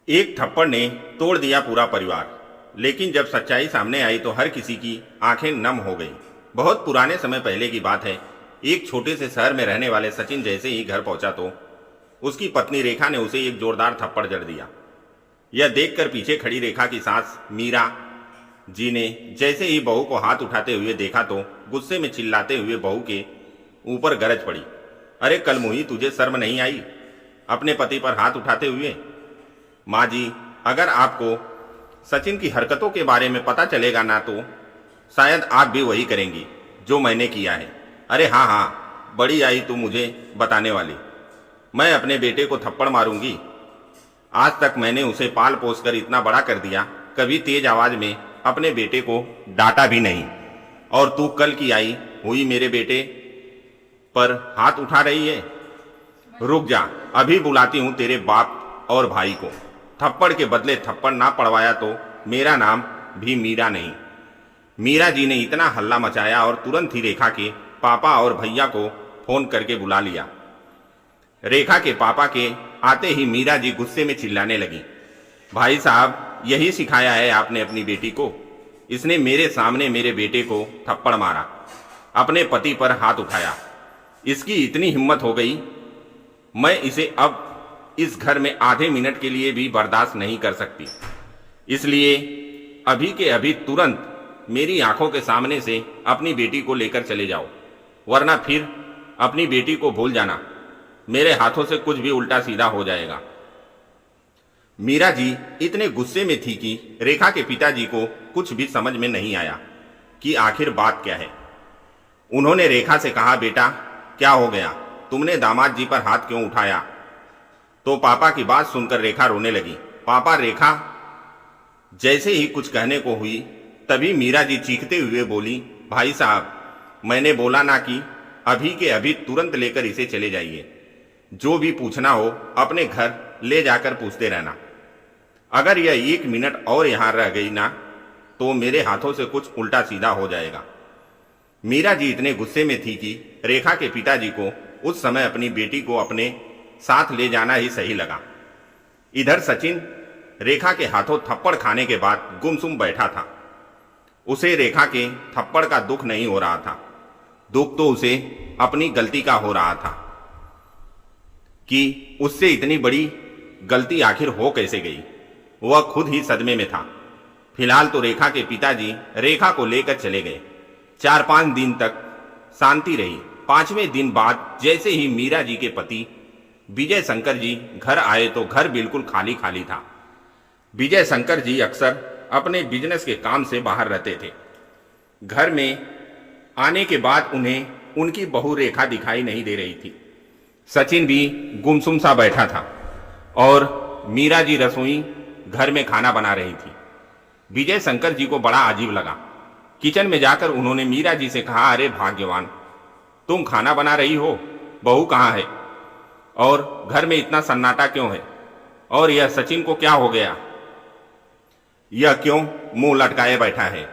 एक थप्पड़ ने तोड़ दिया पूरा परिवार। लेकिन जब सच्चाई सामने आई तो हर किसी की आंखें नम हो गईं। बहुत पुराने समय पहले की बात है। एक छोटे से शहर में रहने वाले सचिन जैसे ही घर पहुंचा तो उसकी पत्नी रेखा ने उसे एक जोरदार थप्पड़ जड़ दिया। यह देखकर पीछे खड़ी रेखा की सास मीरा जी ने जैसे ही बहू को हाथ उठाते हुए देखा तो गुस्से में चिल्लाते हुए बहू के ऊपर गरज पड़ी। अरे कलमुही, तुझे शर्म नहीं आई अपने पति पर हाथ उठाते हुए? माँ जी, अगर आपको सचिन की हरकतों के बारे में पता चलेगा ना तो शायद आप भी वही करेंगी जो मैंने किया है। अरे हाँ हाँ, बड़ी आई तू मुझे बताने वाली। मैं अपने बेटे को थप्पड़ मारूंगी। आज तक मैंने उसे पाल पोस कर इतना बड़ा कर दिया, कभी तेज आवाज में अपने बेटे को डांटा भी नहीं। और तू कल की आई हुई मेरे बेटे पर हाथ उठा रही है। रुक जा, अभी बुलाती हूं तेरे बाप और भाई को। थप्पड़ के बदले थप्पड़ ना पड़वाया तो मेरा नाम भी मीरा नहीं। मीरा जी ने इतना हल्ला मचाया और तुरंत ही रेखा के पापा और भैया को फोन करके बुला लिया। रेखा के पापा के आते ही मीरा जी गुस्से में चिल्लाने लगी, भाई साहब, यही सिखाया है आपने अपनी बेटी को? इसने मेरे सामने मेरे बेटे को थप्पड़ मारा, अपने पति पर हाथ उठाया। इसकी इतनी हिम्मत हो गई, मैं इसे अब इस घर में आधे मिनट के लिए भी बर्दाश्त नहीं कर सकती। इसलिए अभी के अभी तुरंत मेरी आंखों के सामने से अपनी बेटी को लेकर चले जाओ, वरना फिर अपनी बेटी को भूल जाना। मेरे हाथों से कुछ भी उल्टा सीधा हो जाएगा। मीरा जी इतने गुस्से में थी कि रेखा के पिताजी को कुछ भी समझ में नहीं आया कि आखिर बात क्या है। उन्होंने रेखा से कहा, बेटा क्या हो गया, तुमने दामाद जी पर हाथ क्यों उठाया? तो पापा की बात सुनकर रेखा रोने लगी। पापा, रेखा जैसे ही कुछ कहने को हुई तभी मीरा जी चीखते हुए बोली, भाई साहब, मैंने बोला ना कि अभी के अभी तुरंत लेकर इसे चले जाइए। जो भी पूछना हो अपने घर ले जाकर पूछते रहना। अगर यह 1 मिनट और यहां रह गई ना तो मेरे हाथों से कुछ उल्टा सीधा हो जाएगा। मीरा जी इतने गुस्से में थी कि रेखा के पिताजी को उस समय अपनी बेटी को अपने साथ ले जाना ही सही लगा। इधर सचिन रेखा के हाथों थप्पड़ खाने के बाद गुमसुम बैठा था। उसे रेखा के थप्पड़ का दुख नहीं हो रहा था, दुख तो उसे अपनी गलती का हो रहा था कि उससे इतनी बड़ी गलती आखिर हो कैसे गई। वह खुद ही सदमे में था। फिलहाल तो रेखा के पिताजी रेखा को लेकर चले गए। 4-5 दिन तक शांति रही। 5वें दिन बाद जैसे ही मीरा जी के पति विजय शंकर जी घर आए तो घर बिल्कुल खाली खाली था। विजय शंकर जी अक्सर अपने बिजनेस के काम से बाहर रहते थे। घर में आने के बाद उन्हें उनकी बहू रेखा दिखाई नहीं दे रही थी। सचिन भी गुमसुम सा बैठा था और मीरा जी रसोई घर में खाना बना रही थी। विजय शंकर जी को बड़ा अजीब लगा। किचन में जाकर उन्होंने मीरा जी से कहा, अरे भाग्यवान, तुम खाना बना रही हो, बहू कहाँ है? और घर में इतना सन्नाटा क्यों है? और यह सचिन को क्या हो गया? यह क्यों मुंह लटकाए बैठा है?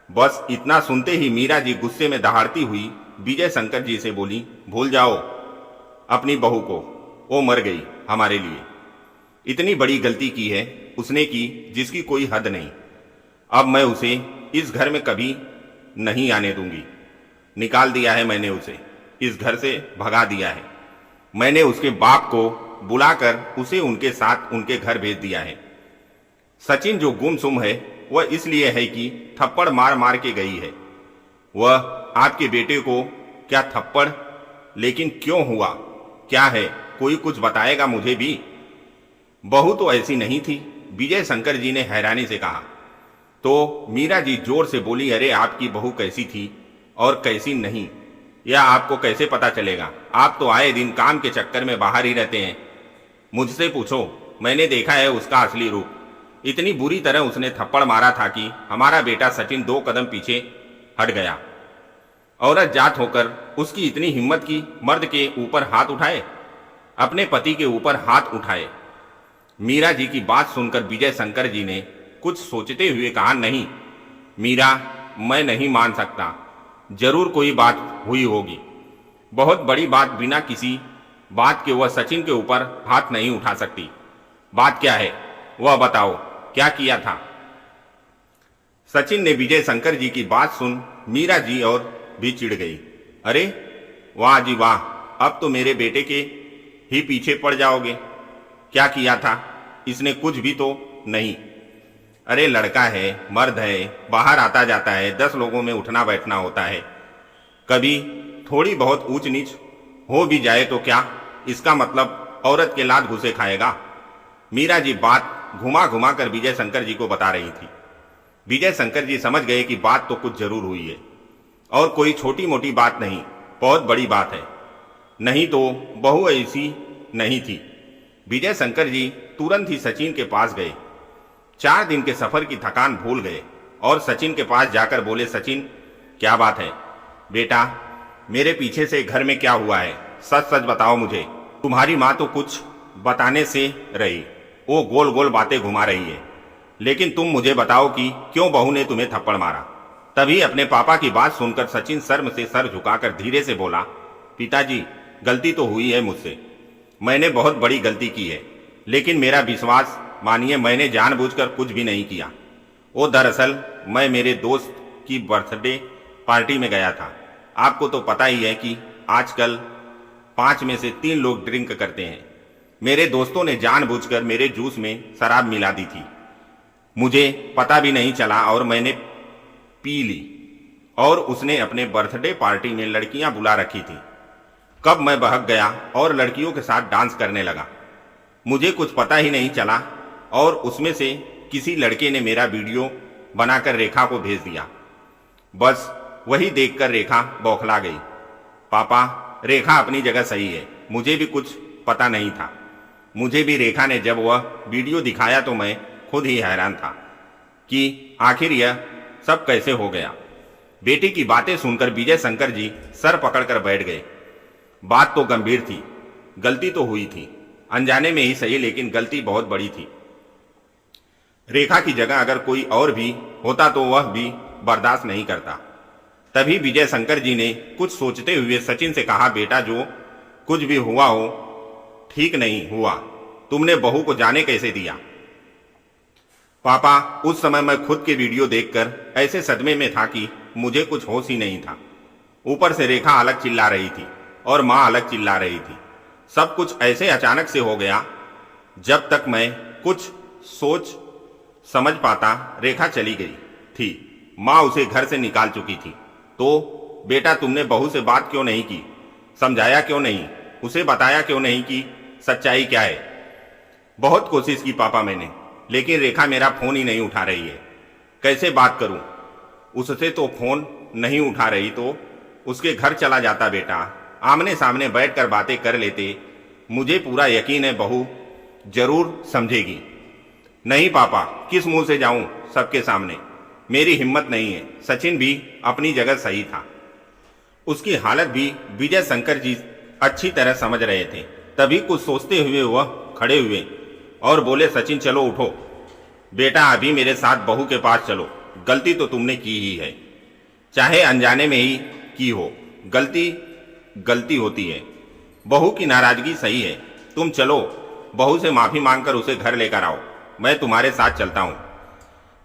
बस इतना सुनते ही मीरा जी गुस्से में दहाड़ती हुई विजय शंकर जी से बोली, भूल जाओ अपनी बहू को, वो मर गई हमारे लिए। इतनी बड़ी गलती की है उसने की जिसकी कोई हद नहीं। अब मैं उसे इस घर में कभी नहीं आने दूंगी। निकाल दिया है मैंने उसे, इस घर से भगा दिया है। मैंने उसके बाप को बुलाकर उसे उनके साथ उनके घर भेज दिया है। सचिन जो गुमसुम है वह इसलिए है कि थप्पड़ मार मार के गई है। वह आपके बेटे को क्या थप्पड़, लेकिन क्यों हुआ, क्या है, कोई कुछ बताएगा मुझे भी? बहू तो ऐसी नहीं थी, विजय शंकर जी ने हैरानी से कहा। तो मीरा जी जोर से बोली, अरे आपकी बहू कैसी थी और कैसी नहीं, यह आपको कैसे पता चलेगा? आप तो आए दिन काम के चक्कर में बाहर ही रहते हैं। मुझसे पूछो, मैंने देखा है उसका असली रूप। इतनी बुरी तरह उसने थप्पड़ मारा था कि हमारा बेटा सचिन 2 कदम पीछे हट गया। औरत जात होकर उसकी इतनी हिम्मत की मर्द के ऊपर हाथ उठाए, अपने पति के ऊपर हाथ उठाए। मीरा जी की बात सुनकर विजय शंकर जी ने कुछ सोचते हुए कहा, नहीं मीरा, मैं नहीं मान सकता, जरूर कोई बात हुई होगी। बहुत बड़ी बात बिना किसी बात के वह सचिन के ऊपर हाथ नहीं उठा सकती। बात क्या है? वह बताओ क्या किया था। सचिन ने विजय शंकर जी की बात सुन मीरा जी और भी चिढ़ गई। अरे वाह जी वाह, अब तो मेरे बेटे के ही पीछे पड़ जाओगे। क्या किया था इसने? कुछ भी तो नहीं। अरे लड़का है, मर्द है, बाहर आता जाता है, 10 लोगों में उठना बैठना होता है, कभी थोड़ी बहुत ऊंच नीच हो भी जाए तो क्या इसका मतलब औरत के लात घुसे खाएगा। मीरा जी बात घुमा घुमा कर विजय शंकर जी को बता रही थी। विजय शंकर जी समझ गए कि बात तो कुछ जरूर हुई है और कोई छोटी मोटी बात नहीं, बहुत बड़ी बात है। नहीं तो बहू ऐसी नहीं थी। विजय शंकर जी तुरंत ही सचिन के पास गए। 4 दिन के सफर की थकान भूल गए और सचिन के पास जाकर बोले, सचिन क्या बात है बेटा, मेरे पीछे से घर में क्या हुआ है? सच सच बताओ मुझे। तुम्हारी माँ तो कुछ बताने से रही, वो गोल गोल बातें घुमा रही है, लेकिन तुम मुझे बताओ कि क्यों बहू ने तुम्हें थप्पड़ मारा। तभी अपने पापा की बात सुनकर सचिन शर्म से सर झुकाकर धीरे से बोला, पिताजी गलती तो हुई है मुझसे, मैंने बहुत बड़ी गलती की है, लेकिन मेरा विश्वास मानिए मैंने जानबूझकर कुछ भी नहीं किया। वो दरअसल मैं मेरे दोस्त की बर्थडे पार्टी में गया था। आपको तो पता ही है कि आजकल 5 में से 3 लोग ड्रिंक करते हैं। मेरे दोस्तों ने जानबूझकर मेरे जूस में शराब मिला दी थी, मुझे पता भी नहीं चला और मैंने पी ली। और उसने अपने बर्थडे पार्टी में लड़कियां बुला रखी थी। कब मैं बहक गया और लड़कियों के साथ डांस करने लगा, मुझे कुछ पता ही नहीं चला और उसमें से किसी लड़के ने मेरा वीडियो बनाकर रेखा को भेज दिया। बस वही देखकर रेखा बौखला गई। पापा रेखा अपनी जगह सही है, मुझे भी कुछ पता नहीं था। मुझे भी रेखा ने जब वह वीडियो दिखाया तो मैं खुद ही हैरान था कि आखिर यह सब कैसे हो गया। बेटी की बातें सुनकर विजय शंकर जी सर पकड़कर बैठ गए। बात तो गंभीर थी, गलती तो हुई थी, अनजाने में ही सही, लेकिन गलती बहुत बड़ी थी। रेखा की जगह अगर कोई और भी होता तो वह भी बर्दाश्त नहीं करता। तभी विजय शंकर जी ने कुछ सोचते हुए सचिन से कहा, बेटा जो कुछ भी हुआ हो ठीक नहीं हुआ, तुमने बहू को जाने कैसे दिया? पापा उस समय मैं खुद के वीडियो देखकर ऐसे सदमे में था कि मुझे कुछ होश ही नहीं था। ऊपर से रेखा अलग चिल्ला रही थी और माँ अलग चिल्ला रही थी। सब कुछ ऐसे अचानक से हो गया, जब तक मैं कुछ सोच समझ पाता रेखा चली गई थी। माँ उसे घर से निकाल चुकी थी। तो बेटा तुमने बहू से बात क्यों नहीं की? समझाया क्यों नहीं? उसे बताया क्यों नहीं कि सच्चाई क्या है? बहुत कोशिश की पापा मैंने, लेकिन रेखा मेरा फोन ही नहीं उठा रही है। कैसे बात करूं उससे? तो फोन नहीं उठा रही तो उसके घर चला जाता बेटा, आमने सामने बैठकर बातें कर लेते। मुझे पूरा यकीन है बहू जरूर समझेगी। नहीं पापा, किस मुंह से जाऊं सबके सामने? मेरी हिम्मत नहीं है। सचिन भी अपनी जगह सही था, उसकी हालत भी विजय शंकर जी अच्छी तरह समझ रहे थे। तभी कुछ सोचते हुए वह खड़े हुए और बोले, सचिन चलो उठो बेटा, अभी मेरे साथ बहू के पास चलो। गलती तो तुमने की ही है, चाहे अनजाने में ही की हो, गलती गलती होती है। बहू की नाराजगी सही है, तुम चलो बहू से माफी मांगकर उसे घर लेकर आओ, मैं तुम्हारे साथ चलता हूं।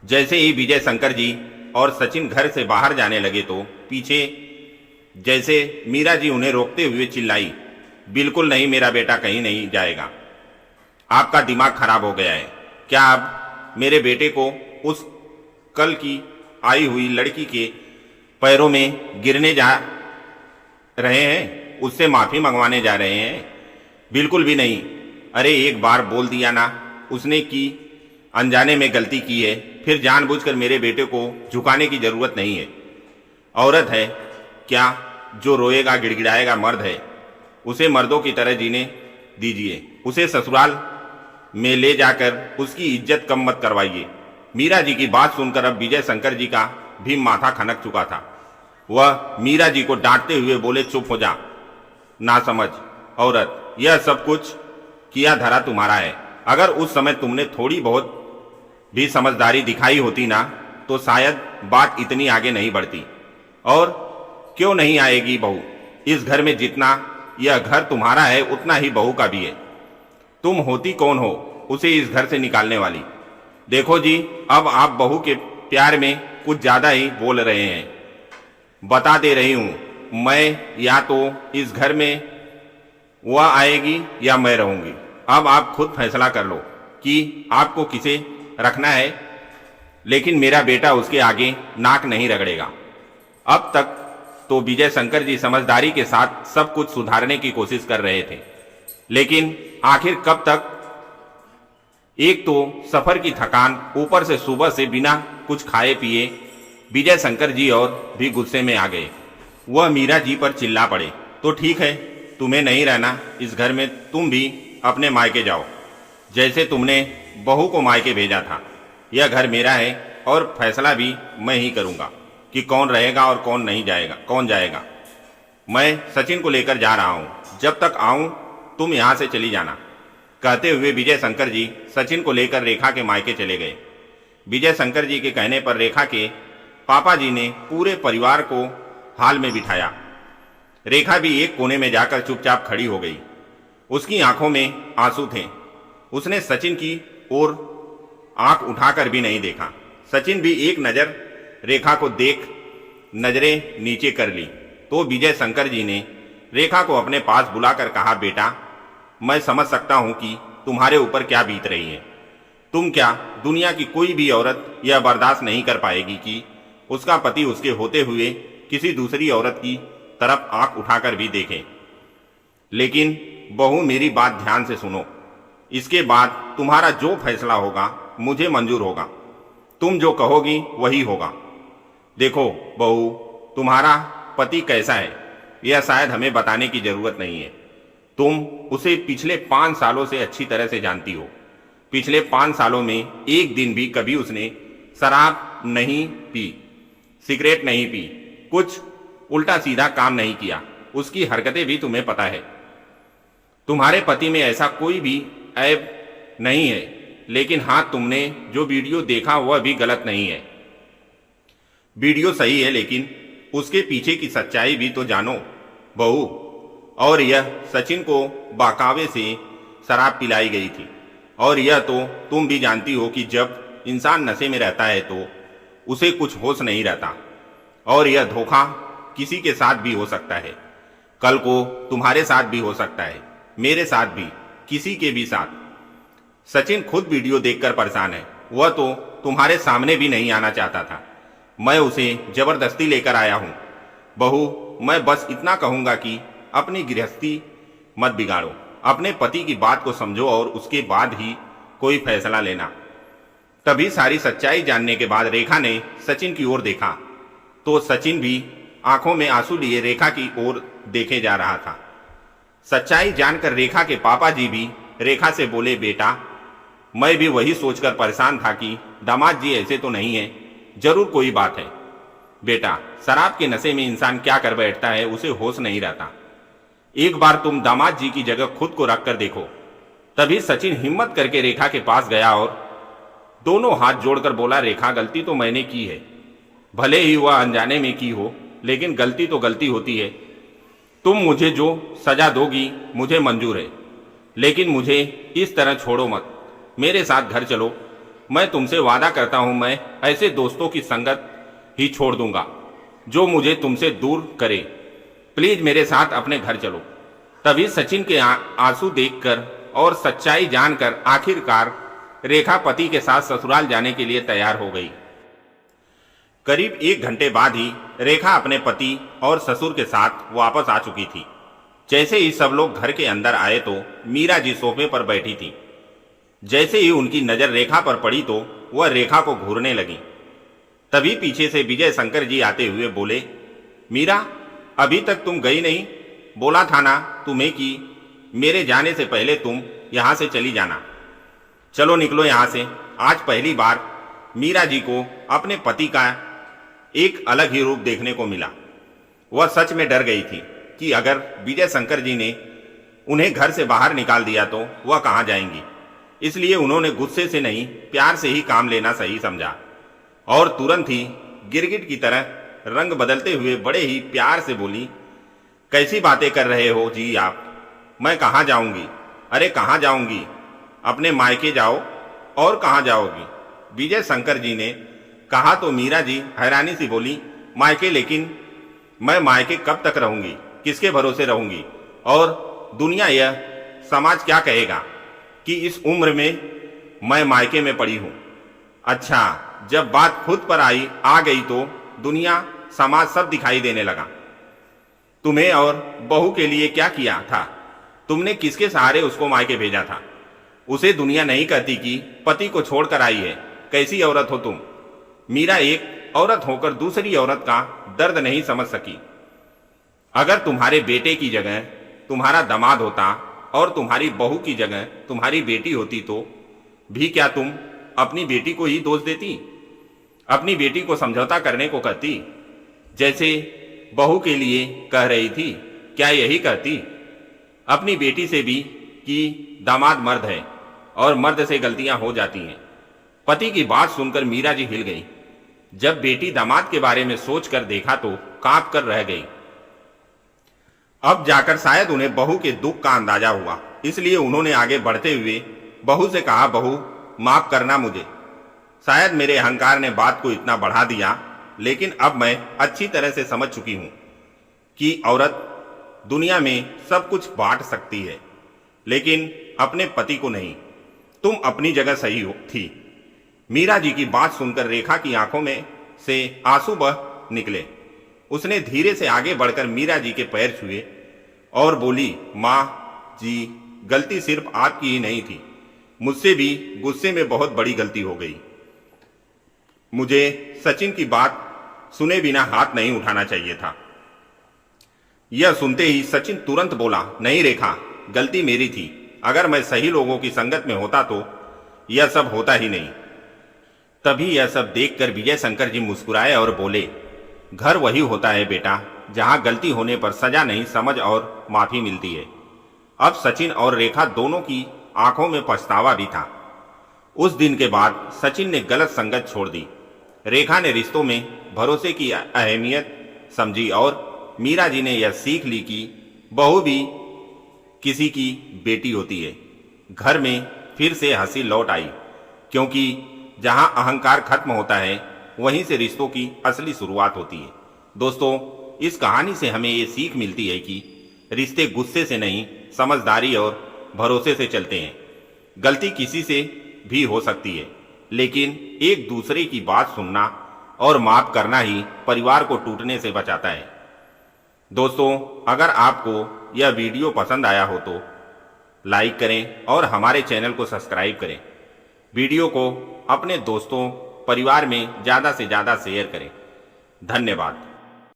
जैसे ही विजय शंकर जी और सचिन घर से बाहर जाने लगे तो पीछे जैसे मीरा जी उन्हें रोकते हुए चिल्लाई, बिल्कुल नहीं, मेरा बेटा कहीं नहीं जाएगा। आपका दिमाग खराब हो गया है क्या? आप मेरे बेटे को उस कल की आई हुई लड़की के पैरों में गिरने जा रहे हैं, उससे माफी मंगवाने जा रहे हैं? बिल्कुल भी नहीं। अरे एक बार बोल दिया ना उसने कि अनजाने में गलती की है, फिर जानबूझकर मेरे बेटे को झुकाने की जरूरत नहीं है। औरत है क्या जो रोएगा गिड़गिड़ाएगा? मर्द है, उसे मर्दों की तरह जीने दीजिए। उसे ससुराल में ले जाकर उसकी इज्जत कम मत करवाइए। मीरा जी की बात सुनकर अब विजय शंकर जी का भी माथा खनक चुका था। वह मीरा जी को डांटते हुए बोले, चुप हो जा नासमझ औरत, यह सब कुछ किया धरा तुम्हारा है। अगर उस समय तुमने थोड़ी बहुत भी समझदारी दिखाई होती ना तो शायद बात इतनी आगे नहीं बढ़ती। और क्यों नहीं आएगी बहू? इस घर में जितना यह घर तुम्हारा है उतना ही बहू का भी है। तुम होती कौन हो उसे इस घर से निकालने वाली। देखो जी, अब आप बहू के प्यार में कुछ ज्यादा ही बोल रहे हैं। बता दे रही हूं, मैं या तो इस घर में वह आएगी या मैं रहूंगी। अब आप खुद फैसला कर लो कि आपको किसे रखना है, लेकिन मेरा बेटा उसके आगे नाक नहीं रगड़ेगा। अब तक तो विजय शंकर जी समझदारी के साथ सब कुछ सुधारने की कोशिश कर रहे थे, लेकिन आखिर कब तक। एक तो सफर की थकान, ऊपर से सुबह से बिना कुछ खाए पिए विजय शंकर जी और भी गुस्से में आ गए। वह मीरा जी पर चिल्ला पड़े, तो ठीक है, तुम्हें नहीं रहना इस घर में, तुम भी अपने मायके जाओ, जैसे तुमने बहू को मायके भेजा था। यह घर मेरा है और फैसला भी मैं ही करूंगा कि कौन रहेगा और कौन नहीं जाएगा, कौन जाएगा। मैं सचिन को लेकर जा रहा हूं, जब तक आऊं तुम यहां से चली जाना। कहते हुए विजय शंकर जी सचिन को लेकर रेखा के मायके चले गए। विजय शंकर जी के कहने पर रेखा के पापा जी ने पूरे परिवार को हाल में बिठाया। रेखा भी एक कोने में जाकर चुपचाप खड़ी हो गई। उसकी आंखों में आंसू थे। उसने सचिन की ओर आंख उठाकर भी नहीं देखा। सचिन भी एक नजर रेखा को देख नजरें नीचे कर ली तो विजय शंकर जी ने रेखा को अपने पास बुलाकर कहा, बेटा, मैं समझ सकता हूं कि तुम्हारे ऊपर क्या बीत रही है। तुम क्या, दुनिया की कोई भी औरत यह बर्दाश्त नहीं कर पाएगी कि उसका पति उसके होते हुए किसी दूसरी औरत की तरफ आंख उठाकर भी देखे। लेकिन बहू, मेरी बात ध्यान से सुनो। इसके बाद तुम्हारा जो फैसला होगा मुझे मंजूर होगा। तुम जो कहोगी वही होगा। देखो बहू, तुम्हारा पति कैसा है यह शायद हमें बताने की जरूरत नहीं है। तुम उसे पिछले 5 सालों से अच्छी तरह से जानती हो। पिछले 5 सालों में एक दिन भी कभी उसने शराब नहीं पी, सिगरेट नहीं पी, कुछ उल्टा सीधा काम नहीं किया। उसकी हरकतें भी तुम्हें पता है। तुम्हारे पति में ऐसा कोई भी ऐब नहीं है। लेकिन हाँ, तुमने जो वीडियो देखा वह भी गलत नहीं है। वीडियो सही है, लेकिन उसके पीछे की सच्चाई भी तो जानो बहू। और यह सचिन को बहकावे से शराब पिलाई गई थी। और यह तो तुम भी जानती हो कि जब इंसान नशे में रहता है तो उसे कुछ होश नहीं रहता। और यह धोखा किसी के साथ भी हो सकता है। कल को तुम्हारे साथ भी हो सकता है, मेरे साथ भी, किसी के भी साथ। सचिन खुद वीडियो देखकर परेशान है। वह तो तुम्हारे सामने भी नहीं आना चाहता था। मैं उसे जबरदस्ती लेकर आया हूं। बहू, मैं बस इतना कहूंगा कि अपनी गृहस्थी मत बिगाड़ो। अपने पति की बात को समझो और उसके बाद ही कोई फैसला लेना। तभी सारी सच्चाई जानने के बाद रेखा ने सचिन की ओर देखा तो सचिन भी आंखों में आंसू लिए रेखा की ओर देखे जा रहा था। सच्चाई जानकर रेखा के पापा जी भी रेखा से बोले, बेटा, मैं भी वही सोचकर परेशान था कि दामाद जी ऐसे तो नहीं है, जरूर कोई बात है। बेटा, शराब के नशे में इंसान क्या कर बैठता है, उसे होश नहीं रहता। एक बार तुम दामाद जी की जगह खुद को रख कर देखो। तभी सचिन हिम्मत करके रेखा के पास गया और दोनों हाथ जोड़कर बोला, रेखा, गलती तो मैंने की है। भले ही वह अनजाने में की हो, लेकिन गलती तो गलती होती है। तुम मुझे जो सजा दोगी मुझे मंजूर है, लेकिन मुझे इस तरह छोड़ो मत। मेरे साथ घर चलो। मैं तुमसे वादा करता हूं, मैं ऐसे दोस्तों की संगत ही छोड़ दूंगा जो मुझे तुमसे दूर करे। प्लीज मेरे साथ अपने घर चलो। तभी सचिन के आंसू देखकर और सच्चाई जानकर आखिरकार रेखा पति के साथ ससुराल जाने के लिए तैयार हो गई। करीब 1 घंटे बाद ही रेखा अपने पति और ससुर के साथ वापस आ चुकी थी। जैसे ही सब लोग घर के अंदर आए तो मीरा जी सोफे पर बैठी थी। जैसे ही उनकी नजर रेखा पर पड़ी तो वह रेखा को घूरने लगी। तभी पीछे से विजय शंकर जी आते हुए बोले, मीरा, अभी तक तुम गई नहीं? बोला था ना तुम्हें कि मेरे जाने से पहले तुम यहां से चली जाना। चलो निकलो यहां से। आज पहली बार मीरा जी को अपने पति का एक अलग ही रूप देखने को मिला। वह सच में डर गई थी कि अगर विजय शंकर जी ने उन्हें घर से बाहर निकाल दिया तो वह कहां जाएंगी। इसलिए उन्होंने गुस्से से नहीं, प्यार से ही काम लेना सही समझा और तुरंत ही गिरगिट की तरह रंग बदलते हुए बड़े ही प्यार से बोली, कैसी बातें कर रहे हो जी आप? मैं कहां जाऊंगी? अरे कहां जाऊंगी? अपने मायके जाओ। और कहाँ जाओगी? विजय शंकर जी ने कहा तो मीरा जी हैरानी से बोली, मायके? लेकिन मैं मायके कब तक रहूंगी? किसके भरोसे रहूंगी? और दुनिया, यह समाज क्या कहेगा कि इस उम्र में मैं मायके में पड़ी हूं? अच्छा, जब बात खुद पर आ गई तो दुनिया समाज सब दिखाई देने लगा। तुम्हें और बहू के लिए क्या किया था? तुमने किसके सहारे उसको मायके भेजा था? उसे दुनिया नहीं कहती कि पति को छोड़कर आई है। कैसी औरत हो तुम? मीरा एक औरत होकर दूसरी औरत का दर्द नहीं समझ सकी। अगर तुम्हारे बेटे की जगह तुम्हारा दामाद होता और तुम्हारी बहू की जगह तुम्हारी बेटी होती तो भी क्या तुम अपनी बेटी को ही दोष देती? अपनी बेटी को समझौता करने को कहती? जैसे बहू के लिए कह रही थी, क्या यही कहती अपनी बेटी से भी कि दामाद मर्द है और मर्द से गलतियां हो जाती हैं? पति की बात सुनकर मीरा जी हिल गई। जब बेटी दामाद के बारे में सोचकर देखा तो कांप कर रह गई। अब जाकर शायद उन्हें बहू के दुख का अंदाजा हुआ, इसलिए उन्होंने आगे बढ़ते हुए बहू से कहा, बहू माफ करना मुझे। शायद मेरे अहंकार ने बात को इतना बढ़ा दिया, लेकिन अब मैं अच्छी तरह से समझ चुकी हूं कि औरत दुनिया में सब कुछ बांट सकती है, लेकिन अपने पति को नहीं। तुम अपनी जगह सही थी। मीरा जी की बात सुनकर रेखा की आंखों में से आंसू बह निकले। उसने धीरे से आगे बढ़कर मीरा जी के पैर छुए और बोली, माँ जी, गलती सिर्फ आपकी ही नहीं थी, मुझसे भी गुस्से में बहुत बड़ी गलती हो गई। मुझे सचिन की बात सुने बिना हाथ नहीं उठाना चाहिए था। यह सुनते ही सचिन तुरंत बोला, नहीं रेखा, गलती मेरी थी। अगर मैं सही लोगों की संगत में होता तो यह सब होता ही नहीं। तभी यह सब देखकर विजय शंकर जी मुस्कुराए और बोले, घर वही होता है बेटा जहां गलती होने पर सजा नहीं, समझ और माफी मिलती है। अब सचिन और रेखा दोनों की आंखों में पछतावा भी था। उस दिन के बाद सचिन ने गलत संगत छोड़ दी। रेखा ने रिश्तों में भरोसे की अहमियत समझी और मीरा जी ने यह सीख ली कि बहू भी किसी की बेटी होती है। घर में फिर से हंसी लौट आई, क्योंकि जहां अहंकार खत्म होता है वहीं से रिश्तों की असली शुरुआत होती है। दोस्तों, इस कहानी से हमें ये सीख मिलती है कि रिश्ते गुस्से से नहीं, समझदारी और भरोसे से चलते हैं। गलती किसी से भी हो सकती है, लेकिन एक दूसरे की बात सुनना और माफ करना ही परिवार को टूटने से बचाता है। दोस्तों, अगर आपको यह वीडियो पसंद आया हो तो लाइक करें और हमारे चैनल को सब्सक्राइब करें। वीडियो को अपने दोस्तों, परिवार में ज़्यादा से ज़्यादा शेयर करें। धन्यवाद।